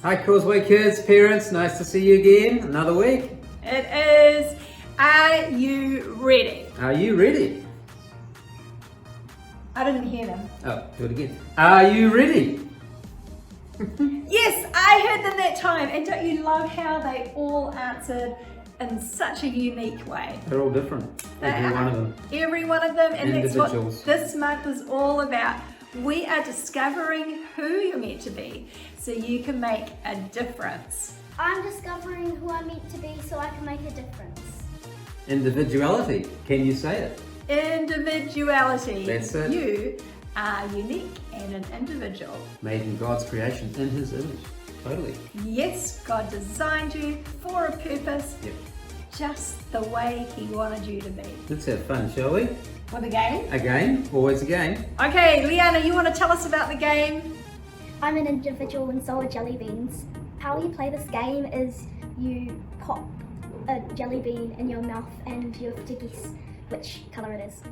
Hi CauseWay kids, parents, nice to see you again. Another week. It is, are you ready? Are you ready? I didn't hear them. Oh, do it again. Are you ready? Yes, I heard them that time. And don't you love how they all answered in such a unique way? They're all different. Every one of them. Every one of them. And that's what Individuals. this month is all about. We are discovering who you're meant to be so you can make a difference. I'm discovering who I'm meant to be so I can make a difference. Individuality. Can you say it? Individuality. That's it. You are unique and an individual. Made in God's creation, in His image. Totally. Yes, God designed you for a purpose, Yep. just the way He wanted you to be. Let's have fun, shall we? For the game? A game. Always a game. Okay, Liana, you want to tell us about the game? I'm an individual and so are jelly beans. How you play this game is you pop a jelly bean in your mouth and you have to guess which colour it is.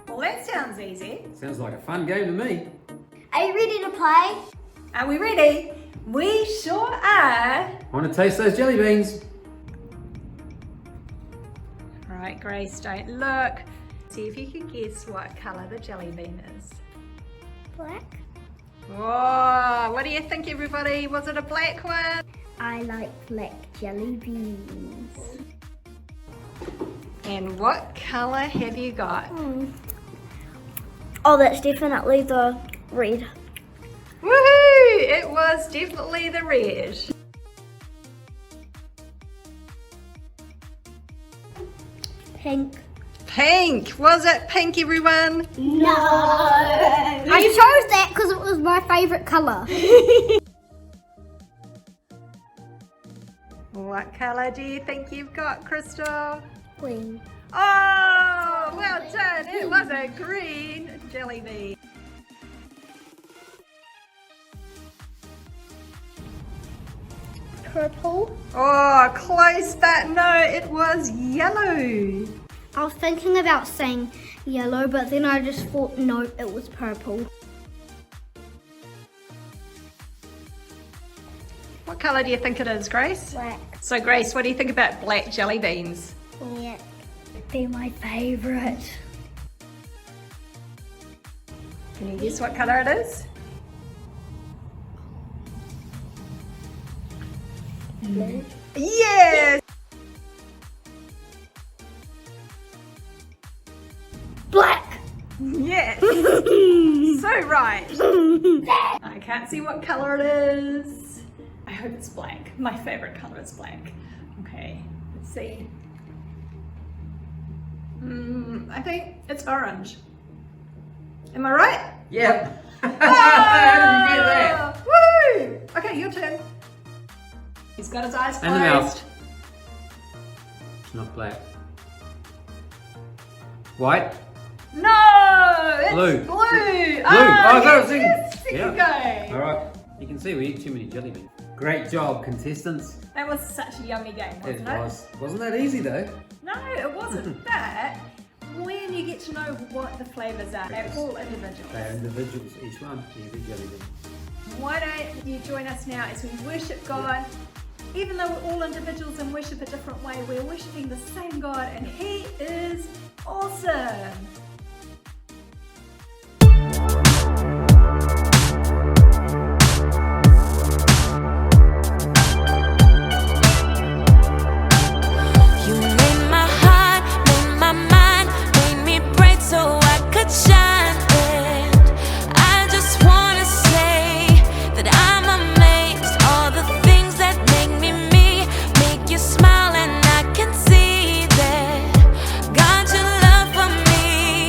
Well, that sounds easy. Sounds like a fun game to me. Are you ready to play? Are we ready? We sure are. Want to taste those jelly beans? All right, Grace, don't look. See if you can guess what colour the jelly bean is. Black. Whoa, what do you think, everybody? Was it a black one? I like black jelly beans. And what colour have you got? Oh, that's definitely the red. Woohoo! It was definitely the red. Pink. Pink! Was it pink, everyone? No! I chose that because it was my favourite colour. What colour do you think you've got, Crystal? Green. Oh, well done. It was a green jelly bean. Purple. Oh, close, but no, it was yellow. I was thinking about saying yellow, but then I just thought, no, it was purple. What colour do you think it is, Grace? Black. So, Grace, what do you think about black jelly beans? Yeah. They're my favourite. Can you guess what colour it is? Blue. Yes! Black. Yes! So right. I can't see what colour it is. I hope it's black. My favourite colour is black. Okay, let's see. I think it's orange. Am I right? Yep. How did you get that? Woo! Okay, your turn. He's got his eyes closed. And the mouth. It's not black. White? No! It's Blue. blue! Blue. Oh, that was it. Yes, there you go. Alright. You can see we eat too many jelly beans. Great job, contestants. That was such a yummy game, It wasn't it? was. Wasn't that easy though? No, it wasn't. But when you get to know what the flavours are, they're all individuals. They're individuals, each one, every jelly bean. Why don't you join us now as we worship God? Even though we're all individuals and worship a different way, we're worshipping the same God and He is awesome. You made my heart, made my mind, made me bright so I could shine. And I just wanna say that I'm amazed. All the things that make me me, make you smile, and I can see that God, your love for me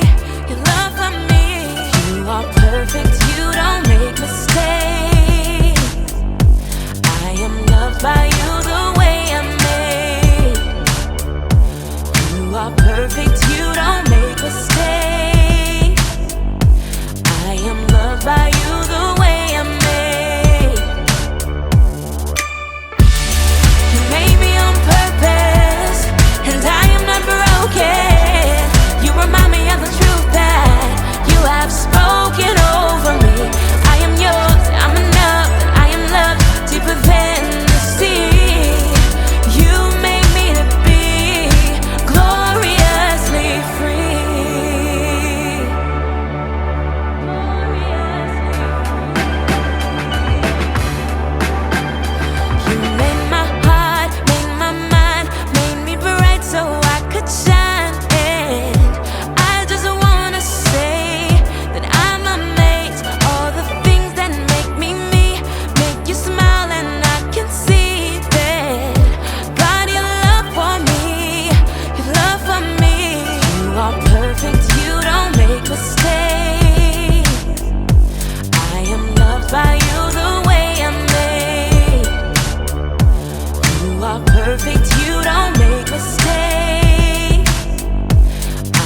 are perfect, you don't make mistakes.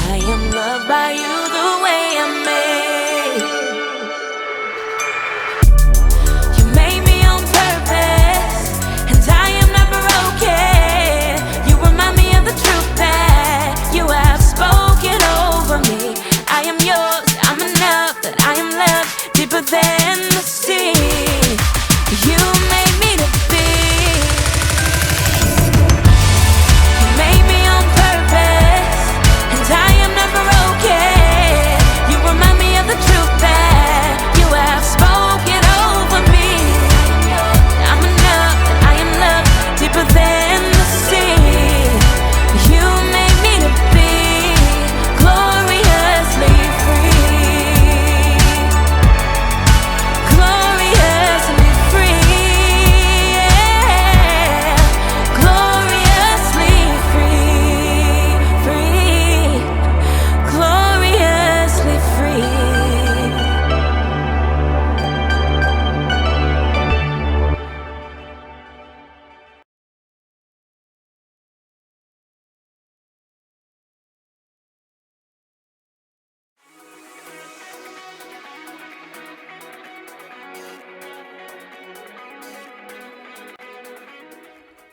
I am loved by you the way I'm made. You made me on purpose, and I am not broken. You remind me of the truth that you have spoken over me. I am yours, I'm enough, that I am loved deeper than the sea. You made me to be. You made me on purpose, and I am not broken. You remind me of the truth that you have spoken over me. I'm enough, that I am loved deeper than the sea. You made me to be gloriously free. Gloriously free. Yeah. Gloriously free. Free. Gloriously free.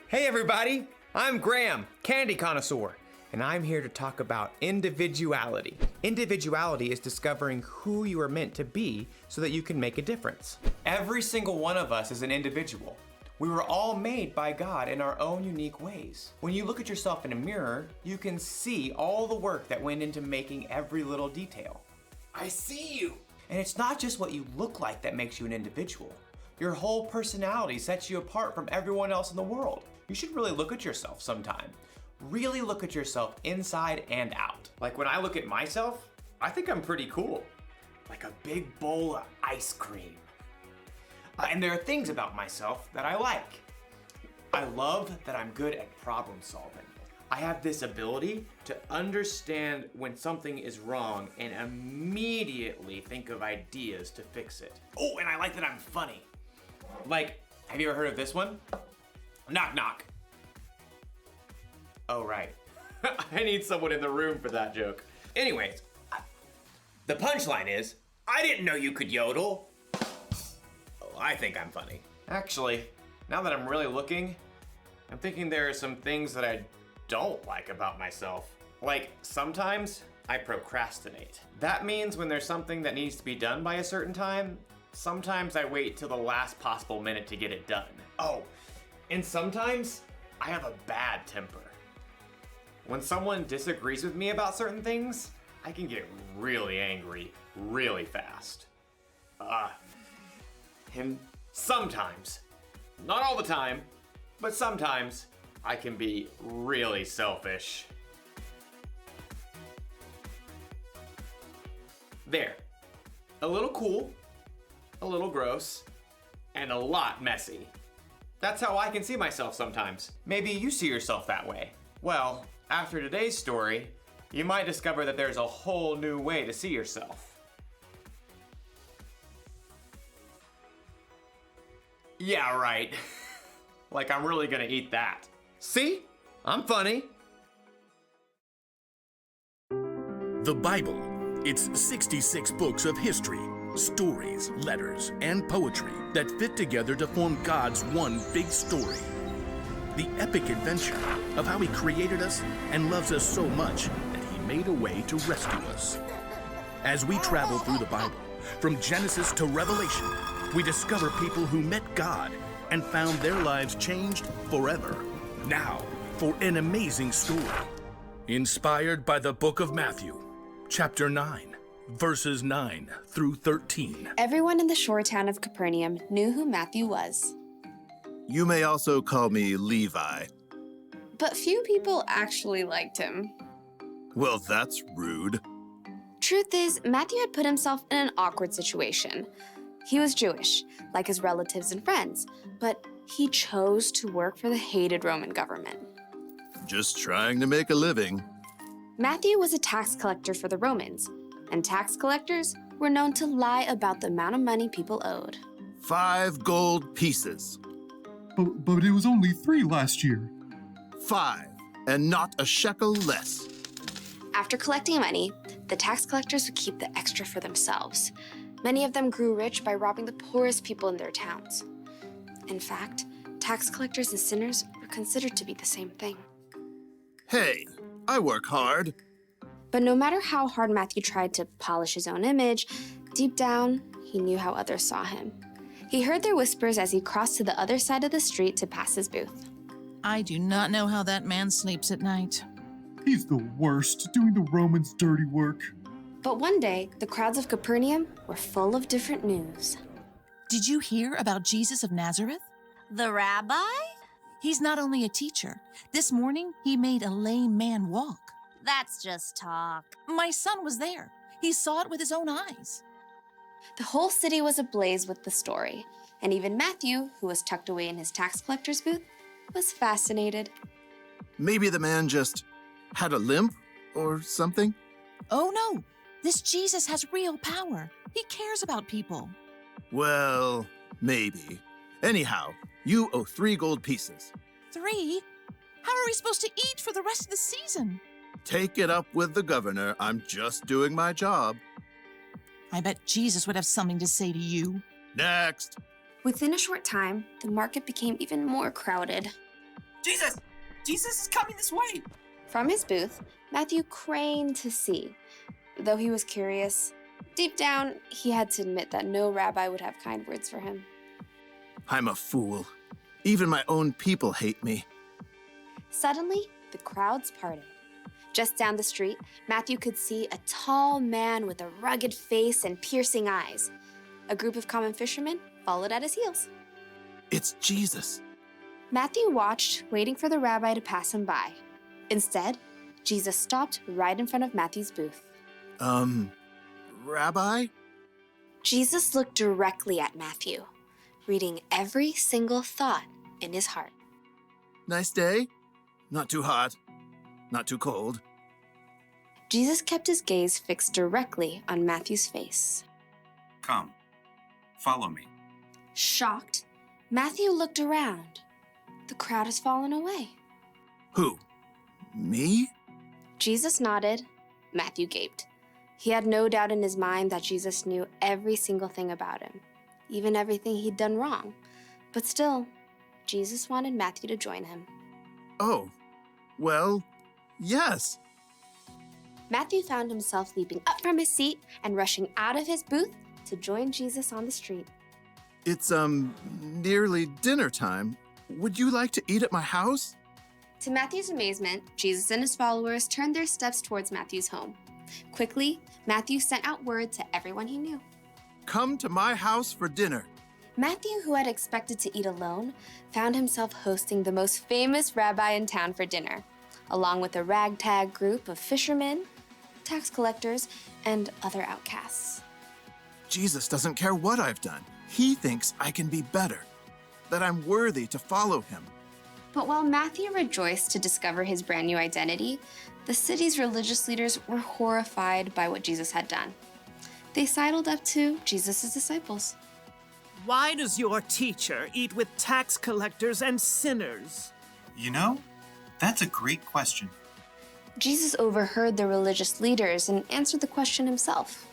Hey everybody, I'm Graham, candy connoisseur, and I'm here to talk about individuality. Individuality is discovering who you are meant to be so that you can make a difference. Every single one of us is an individual. We were all made by God in our own unique ways. When you look at yourself in a mirror, you can see all the work that went into making every little detail. I see you! And it's not just what you look like that makes you an individual. Your whole personality sets you apart from everyone else in the world. You should really look at yourself sometime. Really look at yourself inside and out. Like when I look at myself, I think I'm pretty cool. Like a big bowl of ice cream. And there are things about myself that I like. I love that I'm good at problem solving. I have this ability to understand when something is wrong and immediately think of ideas to fix it. Oh, and I like that I'm funny. Like, have you ever heard of this one? Knock, knock. Oh, right. I need someone in the room for that joke. Anyways, the punchline is, I didn't know you could yodel. Oh, I think I'm funny. Actually, now that I'm really looking, I'm thinking there are some things that I don't like about myself. Like, sometimes I procrastinate. That means when there's something that needs to be done by a certain time, sometimes I wait till the last possible minute to get it done. Oh, and sometimes I have a bad temper. When someone disagrees with me about certain things, I can get really angry really fast. And sometimes, not all the time, but sometimes I can be really selfish. There. A little cool, a little gross, and a lot messy. That's how I can see myself sometimes. Maybe you see yourself that way. Well, after today's story, you might discover that there's a whole new way to see yourself. Yeah, right. Like I'm really gonna eat that. See? I'm funny. The Bible. It's 66 books of history, stories, letters, and poetry that fit together to form God's one big story. The epic adventure of how He created us and loves us so much that He made a way to rescue us. As we travel through the Bible, from Genesis to Revelation, we discover people who met God and found their lives changed forever. Now, for an amazing story. Inspired by the book of Matthew, chapter 9, verses 9 through 13. Everyone in the shore town of Capernaum knew who Matthew was. You may also call me Levi. But few people actually liked him. Well, that's rude. Truth is, Matthew had put himself in an awkward situation. He was Jewish, like his relatives and friends, but he chose to work for the hated Roman government. Just trying to make a living. Matthew was a tax collector for the Romans, and tax collectors were known to lie about the amount of money people owed. 5 gold pieces. But it was only 3 last year. 5, and not a shekel less. After collecting money, the tax collectors would keep the extra for themselves. Many of them grew rich by robbing the poorest people in their towns. In fact, tax collectors and sinners were considered to be the same thing. Hey, I work hard. But no matter how hard Matthew tried to polish his own image, deep down, he knew how others saw him. He heard their whispers as he crossed to the other side of the street to pass his booth. I do not know how that man sleeps at night. He's the worst, doing the Romans' dirty work. But one day, the crowds of Capernaum were full of different news. Did you hear about Jesus of Nazareth? The rabbi? He's not only a teacher. This morning, he made a lame man walk. That's just talk. My son was there. He saw it with his own eyes. The whole city was ablaze with the story, and even Matthew, who was tucked away in his tax collector's booth, was fascinated. Maybe the man just had a limp or something? Oh no, this Jesus has real power. He cares about people. Well, maybe. Anyhow, you owe 3 gold pieces. 3? How are we supposed to eat for the rest of the season? Take it up with the governor. I'm just doing my job. I bet Jesus would have something to say to you. Next. Within a short time, the market became even more crowded. Jesus! Jesus is coming this way! From his booth, Matthew craned to see. Though he was curious, deep down, he had to admit that no rabbi would have kind words for him. I'm a fool. Even my own people hate me. Suddenly, the crowds parted. Just down the street, Matthew could see a tall man with a rugged face and piercing eyes. A group of common fishermen followed at his heels. It's Jesus. Matthew watched, waiting for the rabbi to pass him by. Instead, Jesus stopped right in front of Matthew's booth. Rabbi? Jesus looked directly at Matthew, reading every single thought in his heart. Nice day? Not too hot. Not too cold. Jesus kept his gaze fixed directly on Matthew's face. Come, follow me. Shocked, Matthew looked around. The crowd has fallen away. Who? Me? Jesus nodded. Matthew gaped. He had no doubt in his mind that Jesus knew every single thing about him, even everything he'd done wrong. But still, Jesus wanted Matthew to join him. Oh, well, yes. Matthew found himself leaping up from his seat and rushing out of his booth to join Jesus on the street. It's, nearly dinner time. Would you like to eat at my house? To Matthew's amazement, Jesus and his followers turned their steps towards Matthew's home. Quickly, Matthew sent out word to everyone he knew. Come to my house for dinner. Matthew, who had expected to eat alone, found himself hosting the most famous rabbi in town for dinner, along with a ragtag group of fishermen, tax collectors, and other outcasts. Jesus doesn't care what I've done. He thinks I can be better, that I'm worthy to follow him. But while Matthew rejoiced to discover his brand new identity, the city's religious leaders were horrified by what Jesus had done. They sidled up to Jesus' disciples. Why does your teacher eat with tax collectors and sinners? You know, that's a great question. Jesus overheard the religious leaders and answered the question himself.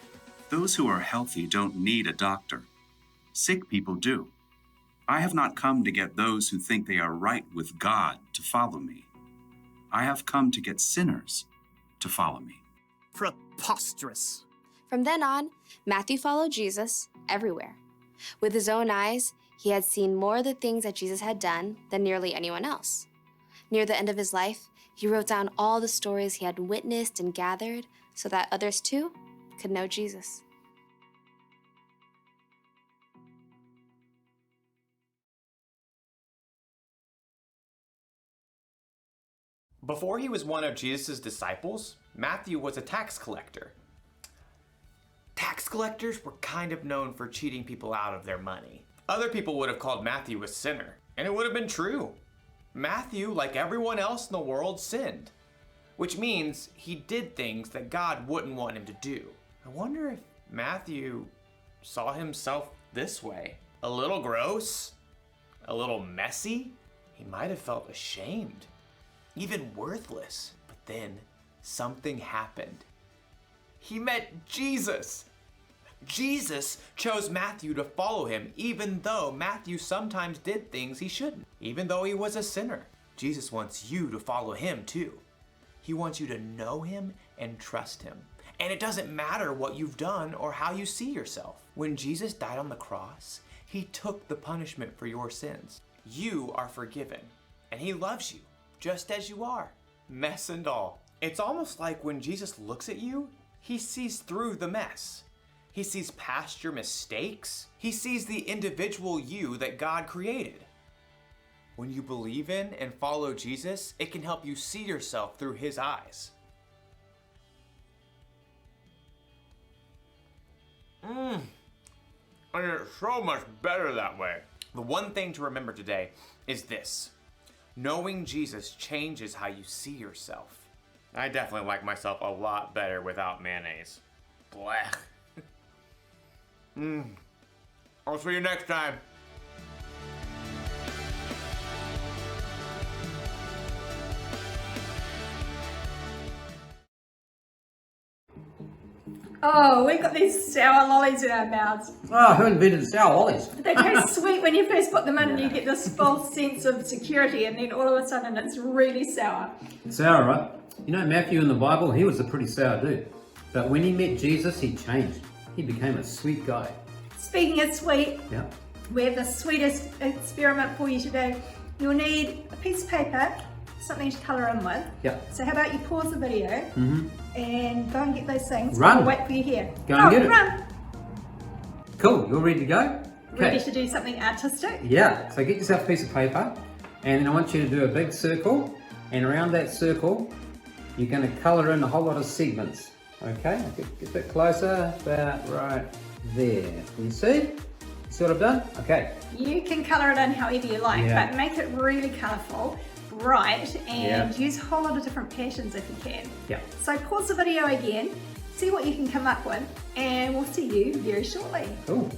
Those who are healthy don't need a doctor. Sick people do. I have not come to get those who think they are right with God to follow me. I have come to get sinners to follow me. Preposterous. From then on, Matthew followed Jesus everywhere. With his own eyes, he had seen more of the things that Jesus had done than nearly anyone else. Near the end of his life, he wrote down all the stories he had witnessed and gathered so that others too could know Jesus. Before he was one of Jesus' disciples, Matthew was a tax collector. Tax collectors were kind of known for cheating people out of their money. Other people would have called Matthew a sinner, and it would have been true. Matthew, like everyone else in the world, sinned, which means he did things that God wouldn't want him to do. I wonder if Matthew saw himself this way. A little gross, a little messy. He might have felt ashamed, even worthless. But then something happened. He met Jesus. Jesus chose Matthew to follow him, even though Matthew sometimes did things he shouldn't, even though he was a sinner. Jesus wants you to follow him too. He wants you to know him and trust him. And it doesn't matter what you've done or how you see yourself. When Jesus died on the cross, he took the punishment for your sins. You are forgiven, and he loves you just as you are, mess and all. It's almost like when Jesus looks at you, he sees through the mess. He sees past your mistakes. He sees the individual you that God created. When you believe in and follow Jesus, it can help you see yourself through his eyes. And it's so much better that way. The one thing to remember today is this. Knowing Jesus changes how you see yourself. I definitely like myself a lot better without mayonnaise. Blech. I'll see you next time. Oh, we've got these sour lollies in our mouths. Oh, who invented sour lollies? They taste sweet when you first put them in and you get this false sense of security, and then all of a sudden it's really sour. Sour, right? You know, Matthew in the Bible, he was a pretty sour dude. But when he met Jesus, he changed. He became a sweet guy. Speaking of sweet, Yeah. we have the sweetest experiment for you today. You'll need a piece of paper, something to colour in with. Yeah. So how about you pause the video and go and get those things. Run. I'll wait for you here. Go and get it. Run. Cool, you're ready to go? Ready to do something artistic? Yeah, so get yourself a piece of paper, and then I want you to do a big circle, and around that circle, you're going to colour in a whole lot of segments. Okay, get a bit closer, about right there. Can you see? You see what I've done? Okay. You can colour it in however you like, but make it really colourful, bright, and use a whole lot of different patterns if you can. Yeah. So pause the video again, see what you can come up with, and we'll see you very shortly. Cool.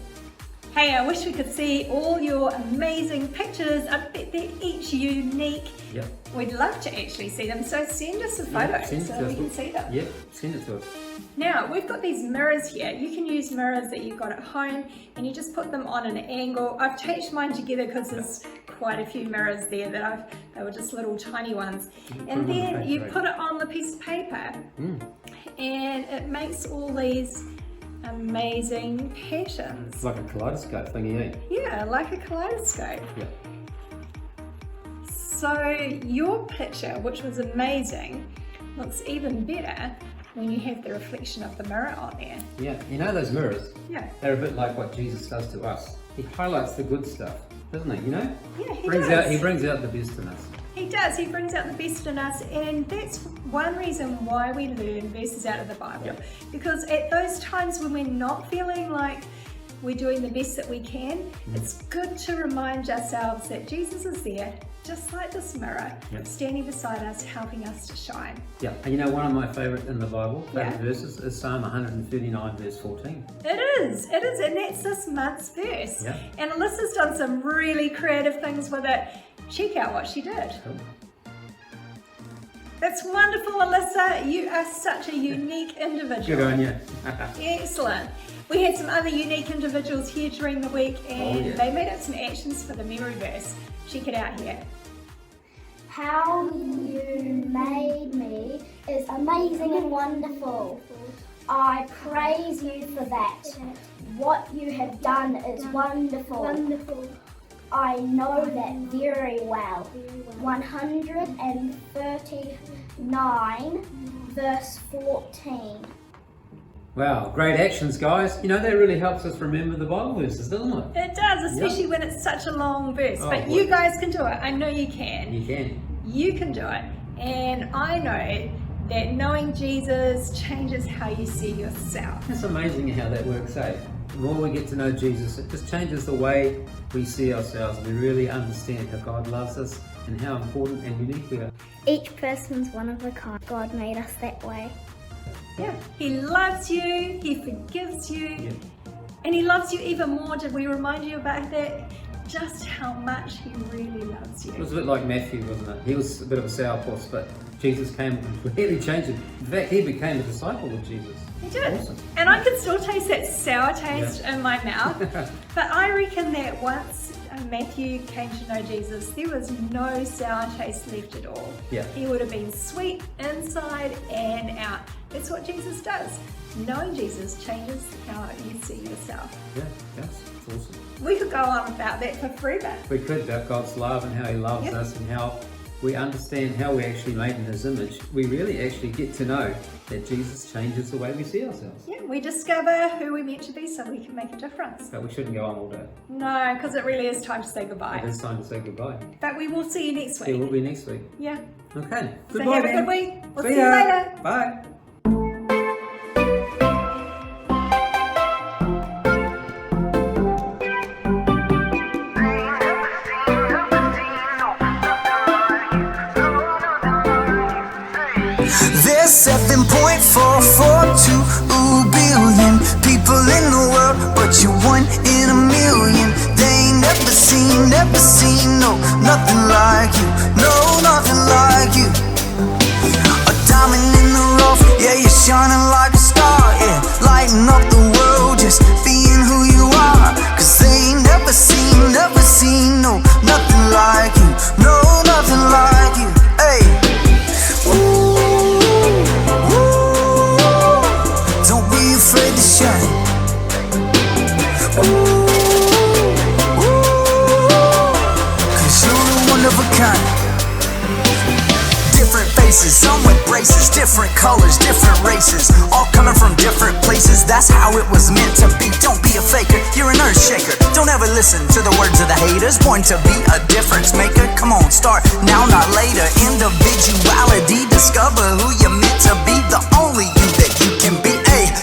Hey, I wish we could see all your amazing pictures. I bet they're each unique. Yep. We'd love to actually see them, so send us a photo so we can see them. Yep, send it to us. Now, we've got these mirrors here. You can use mirrors that you've got at home and you just put them on an angle. I've taped mine together because there's quite a few mirrors there that they were just little tiny ones. And then you put it on the piece of paper and it makes all these amazing patterns. It's like a kaleidoscope thingy, eh? Yeah, like a kaleidoscope. Yeah. So your picture, which was amazing, looks even better when you have the reflection of the mirror on there. Yeah, you know those mirrors? Yeah. They're a bit like what Jesus does to us. He highlights the good stuff, doesn't he? You know? Yeah, he brings out the best in us. He does. He brings out the best in us, and that's one reason why we learn verses out of the Bible. Yep. Because at those times when we're not feeling like we're doing the best that we can, it's good to remind ourselves that Jesus is there, just like this mirror, standing beside us, helping us to shine. Yeah, and you know one of my favourite in the Bible, favourite verses, is Psalm 139 verse 14. It is, and that's this month's verse. Yeah. And Alyssa's done some really creative things with it. Check out what she did. Cool. That's wonderful, Alyssa. You are such a unique individual. Good on you. Excellent. We had some other unique individuals here during the week, and they made up some actions for the memory verse. Check it out here. How you made me is amazing and wonderful. I praise you for that. What you have done is wonderful. I know that very well. 139 verse 14. Wow, great actions, guys. You know, that really helps us remember the Bible verses, doesn't it? It does, especially when it's such a long verse. Oh, but boy. you guys can do it. I know you can. You can. You can do it. And I know that knowing Jesus changes how you see yourself. It's amazing how that works, eh? The more we get to know Jesus, it just changes the way we see ourselves. We really understand how God loves us and how important and unique we are. Each person's one of a kind. God made us that way. Yeah, he loves you, he forgives you, and he loves you even more. Did we remind you about that? just how much he really loves It was you. a bit like Matthew, wasn't it? He was a bit of a sourpuss, but Jesus came and completely changed him. In fact, he became a disciple of Jesus. He did. Awesome. And I can still taste that sour taste in my mouth. But I reckon that once Matthew came to know Jesus, there was no sour taste left at all. Yeah. He would have been sweet inside and out. That's what Jesus does. Knowing Jesus changes how you see yourself. Yeah, yes, it's awesome. We could go on about that for forever. We could, about God's love and how he loves Yeah. us and how we understand how we're actually made in his image. We really actually get to know that Jesus changes the way we see ourselves. Yeah, we discover who we're meant to be so we can make a difference. But we shouldn't go on all day. No, because it really is time to say goodbye. It is time to say goodbye. But we will see you next It will week. be next week. Yeah. Okay. So Goodbye have a then. good week. We'll see See you ya. later. Bye. There's 7.442 billion people in the world, but you're one in a million. They ain't never seen, no, nothing like you, no, nothing like you. A diamond in the rough, yeah, you're shining like a star, yeah, lighting up the world, just being who you are. Cause they ain't never seen, no, nothing like you, no, nothing like you, hey. Don't be afraid to shine. Cause you're one of a kind. Different faces, some with braces, different colors, different races, all coming from different places. That's how it was meant to be. Don't be a faker, you're an earth shaker. Don't ever listen to the words of the haters. Born to be a difference maker. Come on, start now, not later. Individuality, discover who you're meant to be. The only you that you can be.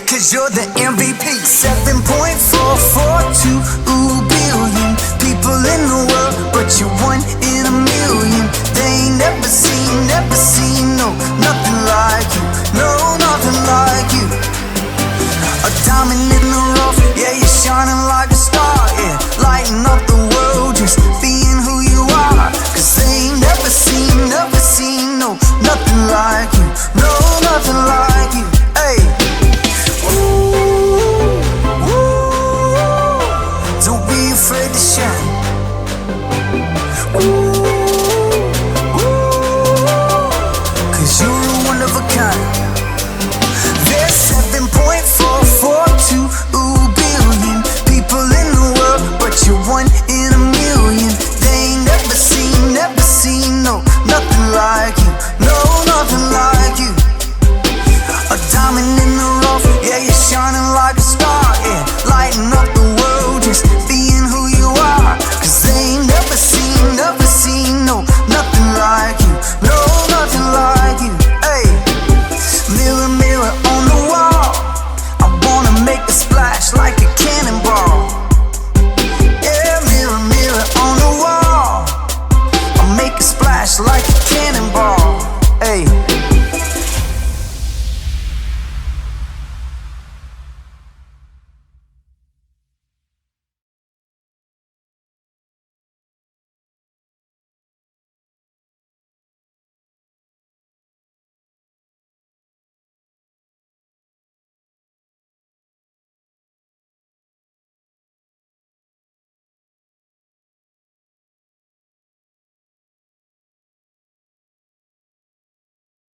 Cause you're the MVP. 7.442 billion people in the world, but you're one in a million. They ain't never seen, no, nothing like you, no, nothing like you. A diamond in the rough, yeah, you're shining like a star, yeah, lighting up the world, just being who you are. Cause they ain't never seen, no, nothing like you, no, nothing like you, hey. Don't be afraid to shine. Cause you're one of a kind. There's 7.442 billion people in the world, but you're one in a million. They ain't never seen, no, nothing like you, no, nothing like you. A diamond in the rough, yeah, you're shining like a star, yeah, lighting up the world, just being who you are. Cause they ain't never seen, no, nothing like you, no, nothing like you, hey. Mirror, mirror on the wall, I wanna make a splash like a cannonball. Yeah, mirror, mirror on the wall, I'll make a splash like a cannonball.